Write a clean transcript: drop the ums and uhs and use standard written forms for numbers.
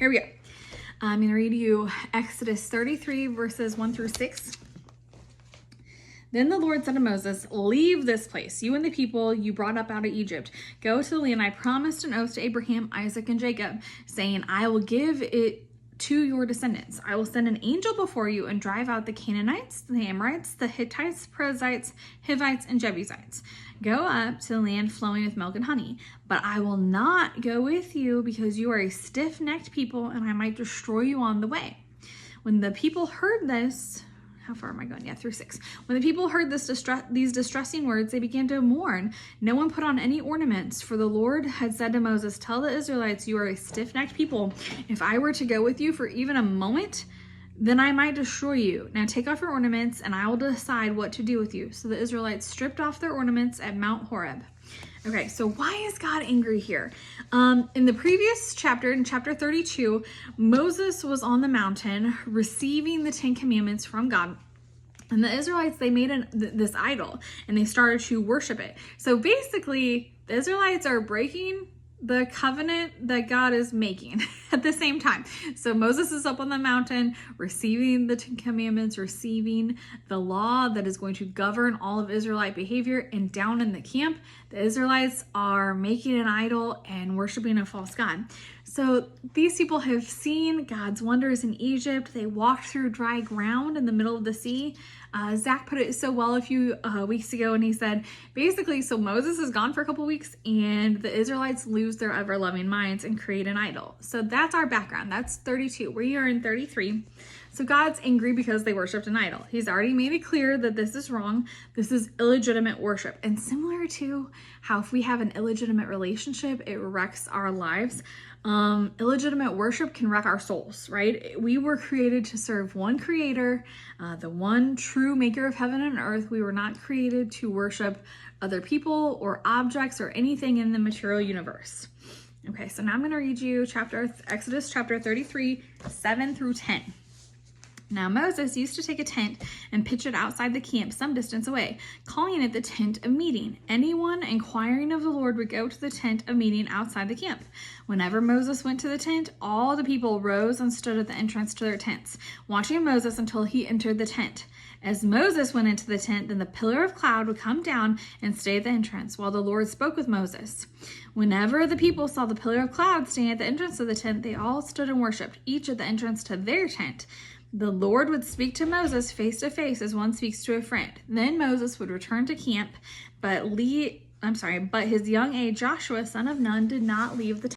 here we go. I'm going to read you Exodus 33 verses 1 through 6. Then the Lord said to Moses, leave this place, you and the people you brought up out of Egypt. Go to the land I promised an oath to Abraham, Isaac, and Jacob, saying, I will give it to your descendants. I will send an angel before you and drive out the Canaanites, the Amorites, the Hittites, Perizzites, Hivites, and Jebusites. Go up to the land flowing with milk and honey. But I will not go with you because you are a stiff-necked people, and I might destroy you on the way. When the people heard this, how far am I going? Yeah, through 6. When the people heard these distressing words, they began to mourn. No one put on any ornaments, for the Lord had said to Moses, tell the Israelites, you are a stiff-necked people. If I were to go with you for even a moment, then I might destroy you. Now take off your ornaments, and I will decide what to do with you. So the Israelites stripped off their ornaments at Mount Horeb. Okay, so why is God angry here? In the previous chapter, in chapter 32, Moses was on the mountain receiving the 10 commandments from God. And the Israelites, they made this idol and they started to worship it. So basically, the Israelites are breaking the covenant that God is making at the same time. So Moses is up on the mountain receiving the 10 commandments, receiving the law that is going to govern all of Israelite behavior, and down in the camp, the Israelites are making an idol and worshiping a false god. So these people have seen God's wonders in Egypt. They walked through dry ground in the middle of the sea. Zach put it so well a few weeks ago, and he said, basically, so Moses is gone for a couple weeks, and the Israelites lose their ever-loving minds and create an idol. So that's our background. That's 32. We are in 33. So God's angry because they worshiped an idol. He's already made it clear that this is wrong. This is illegitimate worship. And similar to how if we have an illegitimate relationship, it wrecks our lives. Illegitimate worship can wreck our souls, right? We were created to serve one creator, the one true maker of heaven and earth. We were not created to worship other people or objects or anything in the material universe. Okay, so now I'm going to read you Exodus chapter 33, 7 through 10. Now Moses used to take a tent and pitch it outside the camp some distance away, calling it the tent of meeting. Anyone inquiring of the Lord would go to the tent of meeting outside the camp. Whenever Moses went to the tent, all the people rose and stood at the entrance to their tents, watching Moses until he entered the tent. As Moses went into the tent, then the pillar of cloud would come down and stay at the entrance while the Lord spoke with Moses. Whenever the people saw the pillar of cloud standing at the entrance of the tent, they all stood and worshipped, each at the entrance to their tent. The Lord would speak to Moses face to face as one speaks to a friend. Then Moses would return to camp, but his young aide Joshua, son of Nun, did not leave the tent.